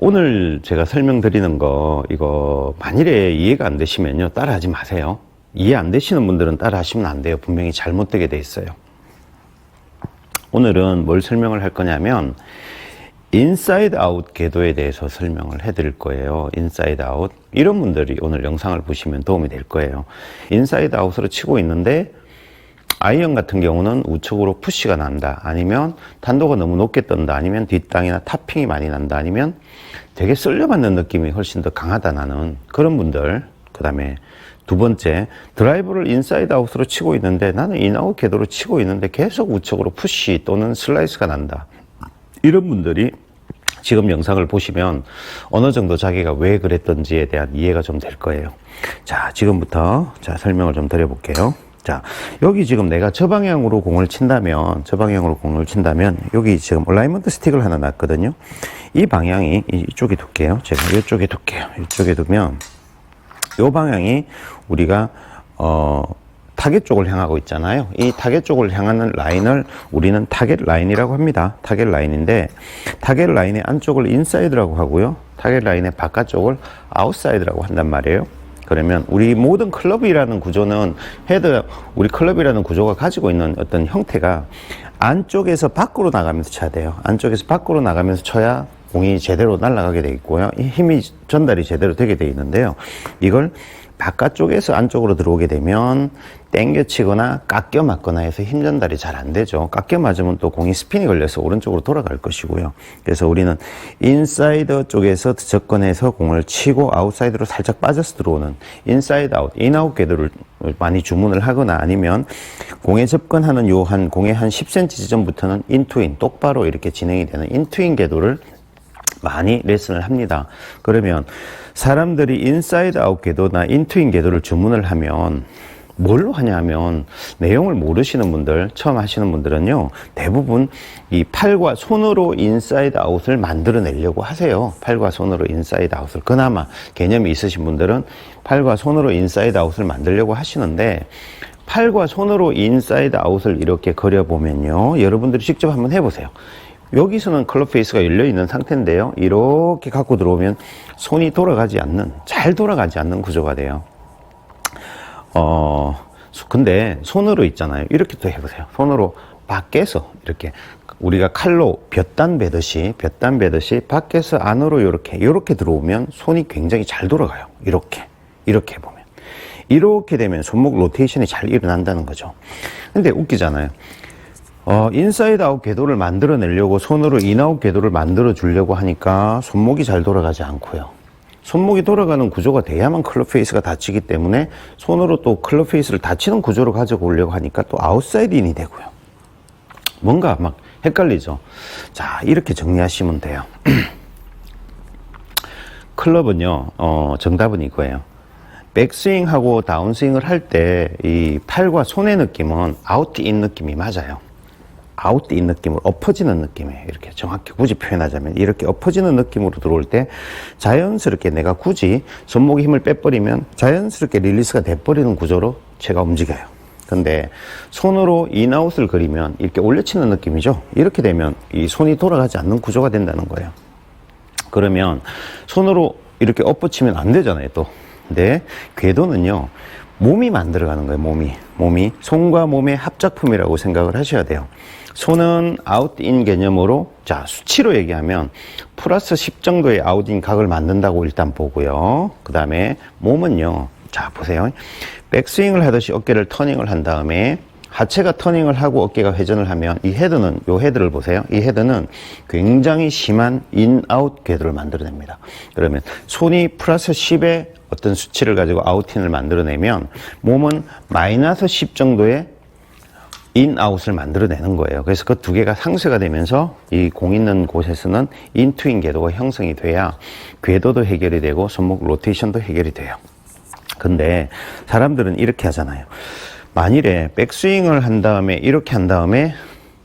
오늘 제가 설명드리는 거 이거 만일에 이해가 안 되시면요 따라하지 마세요. 이해 안 되시는 분들은 따라하시면 안 돼요. 분명히 잘못되게 돼 있어요. 오늘은 뭘 설명을 할 거냐면 인사이드 아웃 궤도에 대해서 설명을 해 드릴 거예요. 인사이드 아웃. 이런 분들이 오늘 영상을 보시면 도움이 될 거예요. 인사이드 아웃으로 치고 있는데 아이언 같은 경우는 우측으로 푸시가 난다, 아니면 단도가 너무 높게 떤다, 아니면 뒷땅이나 타핑이 많이 난다, 아니면 되게 쓸려맞는 느낌이 훨씬 더 강하다 나는 그런 분들. 그 다음에 두 번째, 드라이버를 인사이드 아웃으로 치고 있는데 나는 인아웃 궤도로 치고 있는데 계속 우측으로 푸시 또는 슬라이스가 난다. 이런 분들이 지금 영상을 보시면 어느 정도 자기가 왜 그랬던지에 대한 이해가 좀 될 거예요. 자, 지금부터 설명을 좀 드려볼게요. 자, 여기 지금 내가 저 방향으로 공을 친다면, 여기 지금 얼라이먼트 스틱을 하나 놨거든요. 이 방향이 이쪽에 둘게요. 제가 이쪽에 둘게요. 이쪽에 두면 이 방향이 우리가 타겟 쪽을 향하고 있잖아요. 이 타겟 쪽을 향하는 라인을 우리는 타겟 라인이라고 합니다. 타겟 라인인데 타겟 라인의 안쪽을 인사이드라고 하고요, 타겟 라인의 바깥쪽을 아웃사이드라고 한단 말이에요. 그러면 우리 모든 클럽이라는 구조는 우리 클럽이라는 구조가 가지고 있는 어떤 형태가 안쪽에서 밖으로 나가면서 쳐야 돼요. 안쪽에서 밖으로 나가면서 쳐야 공이 제대로 날아가게 돼 있고요, 힘이 전달이 제대로 되게 돼 있는데요, 이걸 바깥쪽에서 안쪽으로 들어오게 되면 땡겨 치거나 깎여 맞거나 해서 힘 전달이 잘 안 되죠. 깎여 맞으면 또 공이 스핀이 걸려서 오른쪽으로 돌아갈 것이고요. 그래서 우리는 인사이드 쪽에서 접근해서 공을 치고 아웃사이드로 살짝 빠져서 들어오는 인사이드 아웃, 인아웃 궤도를 많이 주문을 하거나, 아니면 공에 접근하는 공의 한 10cm 지점부터는 인투인, 똑바로 이렇게 진행이 되는 인투인 궤도를 많이 레슨을 합니다. 그러면 사람들이 인사이드 아웃 궤도나 인투인 궤도를 주문을 하면 뭘로 하냐 하면, 내용을 모르시는 분들, 처음 하시는 분들은요, 대부분 이 팔과 손으로 인사이드 아웃을 만들어내려고 하세요. 팔과 손으로 인사이드 아웃을. 그나마 개념이 있으신 분들은 팔과 손으로 인사이드 아웃을 만들려고 하시는데, 팔과 손으로 인사이드 아웃을 이렇게 그려보면요, 여러분들이 직접 한번 해보세요. 여기서는 클럽 페이스가 열려있는 상태인데요, 이렇게 갖고 들어오면 손이 잘 돌아가지 않는 구조가 돼요. 근데 손으로 있잖아요. 이렇게 또 해보세요. 손으로 밖에서 이렇게 우리가 칼로 볕단 베듯이 밖에서 안으로 이렇게 들어오면 손이 굉장히 잘 돌아가요. 이렇게 보면. 이렇게 되면 손목 로테이션이 잘 일어난다는 거죠. 근데 웃기잖아요. 인사이드 아웃 궤도를 만들어내려고 손으로 인아웃 궤도를 만들어 주려고 하니까 손목이 잘 돌아가지 않고요. 손목이 돌아가는 구조가 돼야만 클럽 페이스가 닫히기 때문에 손으로 또 클럽 페이스를 닫히는 구조로 가지고 오려고 하니까 또 아웃사이드 인이 되고요. 뭔가 막 헷갈리죠. 자, 이렇게 정리하시면 돼요. 클럽은요, 정답은 이거예요. 백스윙하고 다운스윙을 할 때 이 팔과 손의 느낌은 아웃인 느낌이 맞아요. 아웃인 느낌으로 엎어지는 느낌이에요. 이렇게 정확히 굳이 표현하자면 이렇게 엎어지는 느낌으로 들어올 때 자연스럽게 내가 굳이 손목에 힘을 빼버리면 자연스럽게 릴리스가 돼버리는 구조로 제가 움직여요. 근데 손으로 인아웃을 그리면 이렇게 올려치는 느낌이죠. 이렇게 되면 이 손이 돌아가지 않는 구조가 된다는 거예요. 그러면 손으로 이렇게 엎어치면 안 되잖아요, 또. 근데 궤도는요, 몸이 만들어가는 거예요. 몸이 손과 몸의 합작품이라고 생각을 하셔야 돼요. 손은 아웃인 개념으로, 자, 수치로 얘기하면 플러스 10 정도의 아웃인 각을 만든다고 일단 보고요. 그 다음에 몸은요, 자, 보세요. 백스윙을 하듯이 어깨를 터닝을 한 다음에 하체가 터닝을 하고 어깨가 회전을 하면 이 헤드는, 요 헤드를 보세요. 이 헤드는 굉장히 심한 인아웃 궤도를 만들어냅니다. 그러면 손이 플러스 10의 어떤 수치를 가지고 아웃인을 만들어내면 몸은 마이너스 10 정도의 인아웃을 만들어내는 거예요. 그래서 그 두 개가 상쇄가 되면서 이 공 있는 곳에서는 인투인 궤도가 형성이 돼야 궤도도 해결이 되고 손목 로테이션도 해결이 돼요. 근데 사람들은 이렇게 하잖아요. 만일에 백스윙을 한 다음에 이렇게 한 다음에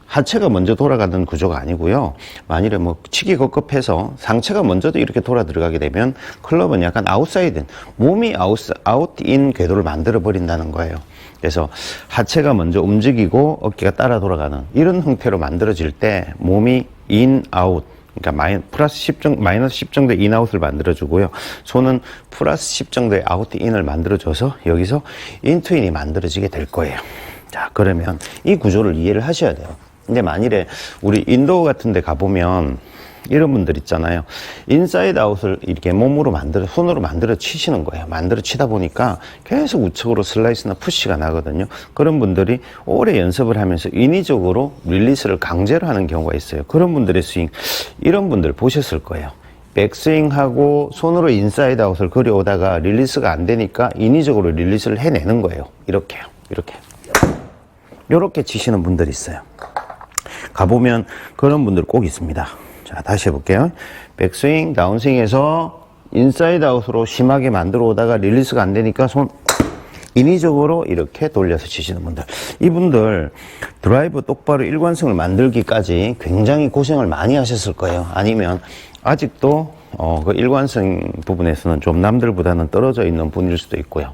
하체가 먼저 돌아가는 구조가 아니고요. 만일에 뭐 치기 급급해서 상체가 먼저도 이렇게 돌아 들어가게 되면 클럽은 약간 아웃사이드, 몸이 아웃인 궤도를 만들어 버린다는 거예요. 그래서 하체가 먼저 움직이고 어깨가 따라 돌아가는 이런 형태로 만들어질 때 몸이 인, 아웃, 그러니까 플러스 10 정도, 마이너스 10 정도의 인아웃을 만들어주고요. 손은 플러스 10 정도의 아웃인을 만들어줘서 여기서 인투인이 만들어지게 될 거예요. 자, 그러면 이 구조를 이해를 하셔야 돼요. 근데 만일에 우리 인도 같은 데 가보면 이런 분들 있잖아요. 인사이드 아웃을 이렇게 손으로 만들어 치시는 거예요. 만들어 치다 보니까 계속 우측으로 슬라이스나 푸시가 나거든요. 그런 분들이 오래 연습을 하면서 인위적으로 릴리스를 강제로 하는 경우가 있어요. 그런 분들의 스윙, 이런 분들 보셨을 거예요. 백스윙하고 손으로 인사이드 아웃을 그려오다가 릴리스가 안 되니까 인위적으로 릴리스를 해내는 거예요. 이렇게요. 이렇게 치시는 분들이 있어요. 가보면 그런 분들 꼭 있습니다. 자, 다시 해볼게요. 백스윙, 다운스윙에서 인사이드 아웃으로 심하게 만들어 오다가 릴리스가 안 되니까 인위적으로 이렇게 돌려서 치시는 분들. 이분들 드라이브 똑바로 일관성을 만들기까지 굉장히 고생을 많이 하셨을 거예요. 아니면 아직도 그 일관성 부분에서는 좀 남들보다는 떨어져 있는 분일 수도 있고요.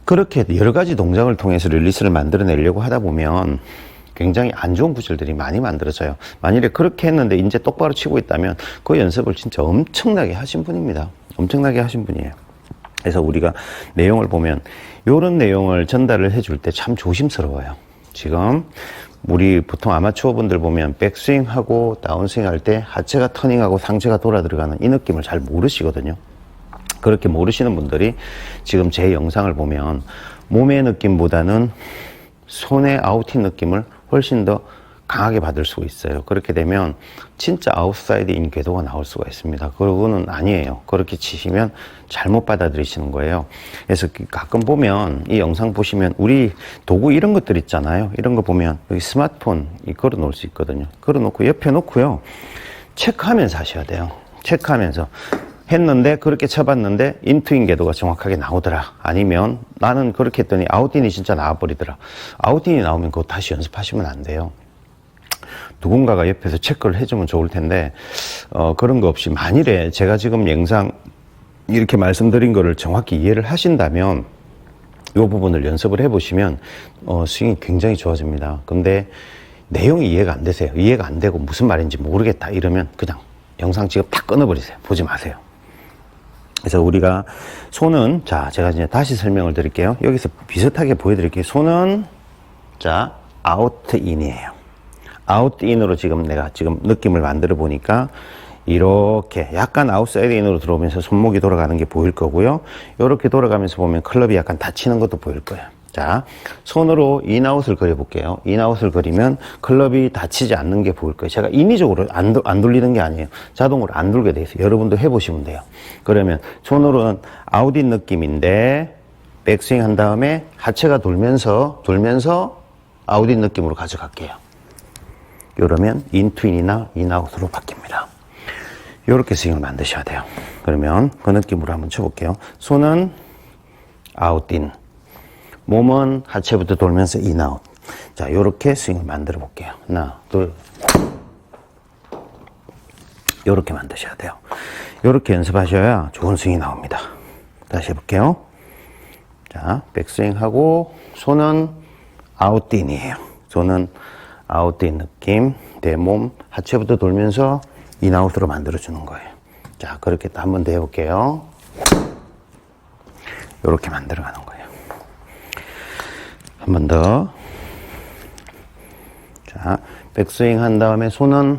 그렇게 여러 가지 동작을 통해서 릴리스를 만들어내려고 하다 보면 굉장히 안 좋은 구질들이 많이 만들어져요. 만일에 그렇게 했는데 이제 똑바로 치고 있다면 그 연습을 진짜 엄청나게 하신 분입니다. 엄청나게 하신 분이에요. 그래서 우리가 내용을 보면 이런 내용을 전달을 해줄 때 참 조심스러워요. 지금 우리 보통 아마추어 분들 보면 백스윙하고 다운스윙 할 때 하체가 터닝하고 상체가 돌아 들어가는 이 느낌을 잘 모르시거든요. 그렇게 모르시는 분들이 지금 제 영상을 보면 몸의 느낌보다는 손의 아웃인 느낌을 훨씬 더 강하게 받을 수가 있어요. 그렇게 되면 진짜 아웃사이드인 궤도가 나올 수가 있습니다. 그거는 아니에요. 그렇게 치시면 잘못 받아들이시는 거예요. 그래서 가끔 보면 이 영상 보시면 우리 도구 이런 것들 있잖아요. 이런 거 보면 여기 스마트폰 걸어 놓을 수 있거든요. 걸어 놓고 옆에 놓고요. 체크하면서 하셔야 돼요. 체크하면서. 했는데 그렇게 쳐봤는데 인투인 궤도가 정확하게 나오더라. 아니면 나는 그렇게 했더니 아웃인이 진짜 나와버리더라. 아웃인이 나오면 그거 다시 연습하시면 안 돼요. 누군가가 옆에서 체크를 해주면 좋을 텐데 그런 거 없이 만일에 제가 지금 영상 이렇게 말씀드린 거를 정확히 이해를 하신다면 이 부분을 연습을 해보시면 스윙이 굉장히 좋아집니다. 근데 내용이 이해가 안 되세요. 이해가 안 되고 무슨 말인지 모르겠다 이러면 그냥 영상 지금 다 끊어버리세요. 보지 마세요. 그래서 우리가 손은, 자, 제가 이제 다시 설명을 드릴게요. 여기서 비슷하게 보여드릴게요. 손은, 자, 아웃인이에요. 아웃인으로 지금 내가 지금 느낌을 만들어 보니까 이렇게 약간 아웃사이드 인으로 들어오면서 손목이 돌아가는 게 보일 거고요. 이렇게 돌아가면서 보면 클럽이 약간 닫히는 것도 보일 거예요. 자, 손으로 인아웃을 그려볼게요. 인아웃을 그리면 클럽이 닫히지 않는 게 보일 거예요. 제가 인위적으로 안 돌리는 게 아니에요. 자동으로 안 돌게 돼 있어요. 여러분도 해보시면 돼요. 그러면 손으로는 아웃인 느낌인데 백스윙 한 다음에 하체가 돌면서 아웃인 느낌으로 가져갈게요. 이러면 인투인이나 인아웃으로 바뀝니다. 이렇게 스윙을 만드셔야 돼요. 그러면 그 느낌으로 한번 쳐볼게요. 손은 아웃인, 몸은 하체부터 돌면서 인아웃. 자, 요렇게 스윙을 만들어 볼게요. 하나, 둘. 요렇게 만드셔야 돼요. 요렇게 연습하셔야 좋은 스윙이 나옵니다. 다시 해볼게요. 자, 백스윙하고 손은 아웃인이에요. 손은 아웃인 느낌, 내 몸 하체부터 돌면서 인아웃으로 만들어주는 거예요. 자, 그렇게 또 한 번 더 해볼게요. 요렇게 만들어가는 거예요. 한 번 더. 자, 백스윙 한 다음에 손은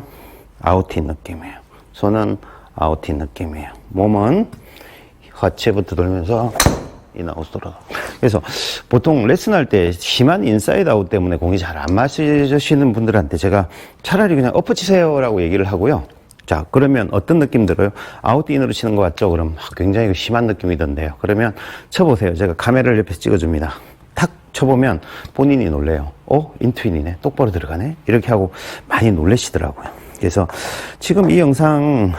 아웃인 느낌이에요. 손은 아웃인 느낌이에요. 몸은 하체부터 돌면서 인아웃으로. 그래서 보통 레슨할 때 심한 인사이드 아웃 때문에 공이 잘 안 맞으시는 분들한테 제가 차라리 그냥 엎어치세요 라고 얘기를 하고요. 자, 그러면 어떤 느낌 들어요? 아웃인으로 치는 것 같죠? 그럼 굉장히 심한 느낌이던데요. 그러면 쳐보세요. 제가 카메라를 옆에서 찍어줍니다. 탁 쳐보면 본인이 놀래요. 인투인이네. 똑바로 들어가네. 이렇게 하고 많이 놀라시더라고요. 그래서 지금 이 영상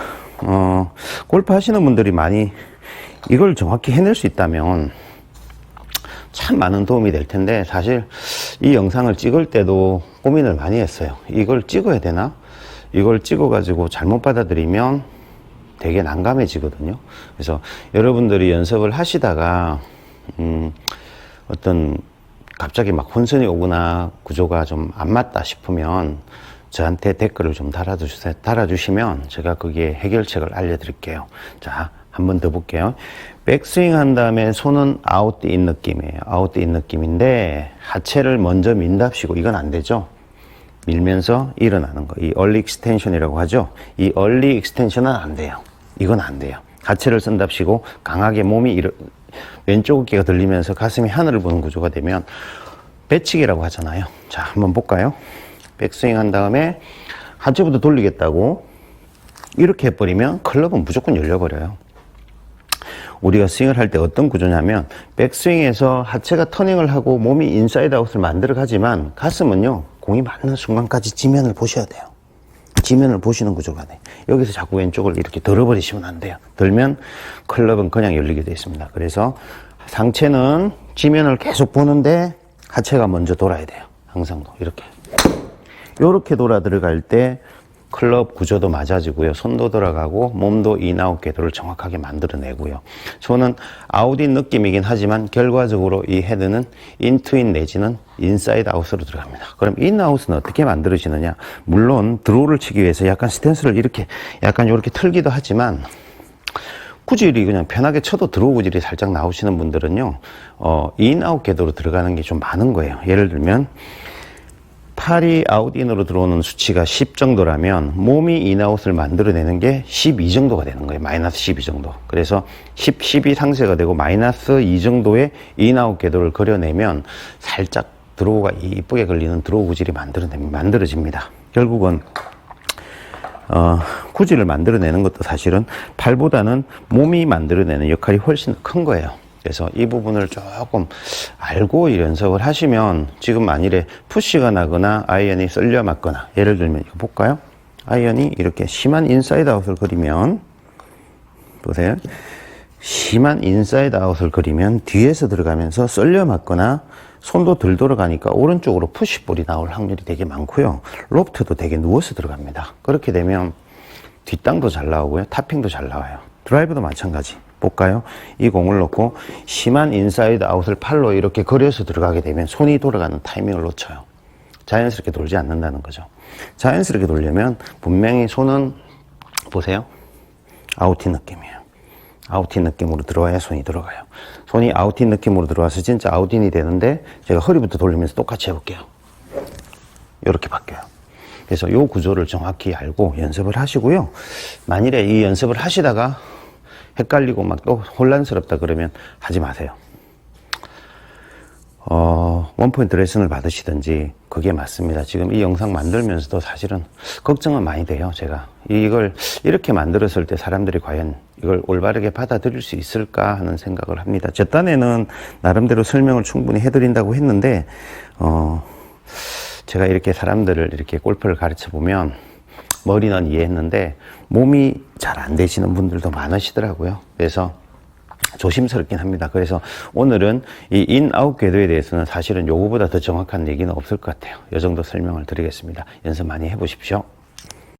골프 하시는 분들이 많이 이걸 정확히 해낼 수 있다면 참 많은 도움이 될 텐데, 사실 이 영상을 찍을 때도 고민을 많이 했어요. 이걸 찍어야 되나? 이걸 찍어가지고 잘못 받아들이면 되게 난감해지거든요. 그래서 여러분들이 연습을 하시다가 어떤 갑자기 막 혼선이 오거나 구조가 좀 안 맞다 싶으면 저한테 댓글을 좀 달아주시면 제가 거기에 해결책을 알려드릴게요. 자, 한 번 더 볼게요. 백스윙 한 다음에 손은 아웃인 느낌이에요. 아웃인 느낌인데 하체를 먼저 민답시고 이건 안 되죠. 밀면서 일어나는 거. 이 얼리 익스텐션이라고 하죠. 이 얼리 익스텐션은 안 돼요. 이건 안 돼요. 하체를 쓴답시고 강하게 몸이 왼쪽 어깨가 들리면서 가슴이 하늘을 보는 구조가 되면 배치기라고 하잖아요. 자, 한번 볼까요? 백스윙 한 다음에 하체부터 돌리겠다고 이렇게 해버리면 클럽은 무조건 열려버려요. 우리가 스윙을 할 때 어떤 구조냐면 백스윙에서 하체가 터닝을 하고 몸이 인사이드 아웃을 만들어 가지만 가슴은요, 공이 맞는 순간까지 지면을 보셔야 돼요. 지면을 보시는 구조가 돼. 여기서 자꾸 왼쪽을 이렇게 들어버리시면 안 돼요. 들면 클럽은 그냥 열리게 되어 있습니다. 그래서 상체는 지면을 계속 보는데 하체가 먼저 돌아야 돼요. 항상 이렇게 돌아 들어갈 때 클럽 구조도 맞아지고요. 손도 들어가고 몸도 인아웃 궤도를 정확하게 만들어내고요. 손은 아웃인 느낌이긴 하지만 결과적으로 이 헤드는 인투인 내지는 인사이드 아웃으로 들어갑니다. 그럼 인아웃은 어떻게 만들어지느냐? 물론 드로우를 치기 위해서 약간 스탠스를 이렇게 틀기도 하지만 구질이 그냥 편하게 쳐도 드로우 구질이 살짝 나오시는 분들은요, 인아웃 궤도로 들어가는 게 좀 많은 거예요. 예를 들면 팔이 아웃인으로 들어오는 수치가 10 정도라면 몸이 인아웃을 만들어내는 게 12 정도가 되는 거예요. 마이너스 12 정도. 그래서 12 상쇄가 되고 마이너스 2 정도의 인아웃 궤도를 그려내면 살짝 드로우가 이쁘게 걸리는 드로우 구질이 만들어집니다. 결국은 구질을 만들어내는 것도 사실은 팔보다는 몸이 만들어내는 역할이 훨씬 큰 거예요. 그래서 이 부분을 조금 알고 연습을 하시면 지금 만일에 푸시가 나거나 아이언이 쓸려 맞거나, 예를 들면 이거 볼까요? 아이언이 이렇게 심한 인사이드 아웃을 그리면, 보세요. 심한 인사이드 아웃을 그리면 뒤에서 들어가면서 쓸려 맞거나 손도 덜 돌아가니까 오른쪽으로 푸시볼이 나올 확률이 되게 많고요. 로프트도 되게 누워서 들어갑니다. 그렇게 되면 뒷땅도 잘 나오고요. 타핑도 잘 나와요. 드라이브도 마찬가지. 볼까요? 이 공을 놓고 심한 인사이드 아웃을 팔로 이렇게 그려서 들어가게 되면 손이 돌아가는 타이밍을 놓쳐요. 자연스럽게 돌지 않는다는 거죠. 자연스럽게 돌려면 분명히 손은, 보세요. 아웃인 느낌이에요. 아웃인 느낌으로 들어와야 손이 들어가요. 손이 아웃인 느낌으로 들어와서 진짜 아웃인이 되는데, 제가 허리부터 돌리면서 똑같이 해볼게요. 이렇게 바뀌어요. 그래서 이 구조를 정확히 알고 연습을 하시고요. 만일에 이 연습을 하시다가 헷갈리고 막 또 혼란스럽다 그러면 하지 마세요. 원포인트 레슨을 받으시든지 그게 맞습니다. 지금 이 영상 만들면서도 사실은 걱정은 많이 돼요. 제가 이걸 이렇게 만들었을 때 사람들이 과연 이걸 올바르게 받아들일 수 있을까 하는 생각을 합니다. 제 딴에는 나름대로 설명을 충분히 해드린다고 했는데 제가 이렇게 사람들을 이렇게 골프를 가르쳐 보면 머리는 이해했는데 몸이 잘 안 되시는 분들도 많으시더라고요. 그래서 조심스럽긴 합니다. 그래서 오늘은 이 인아웃 궤도에 대해서는 사실은 요거보다 더 정확한 얘기는 없을 것 같아요. 이 정도 설명을 드리겠습니다. 연습 많이 해보십시오.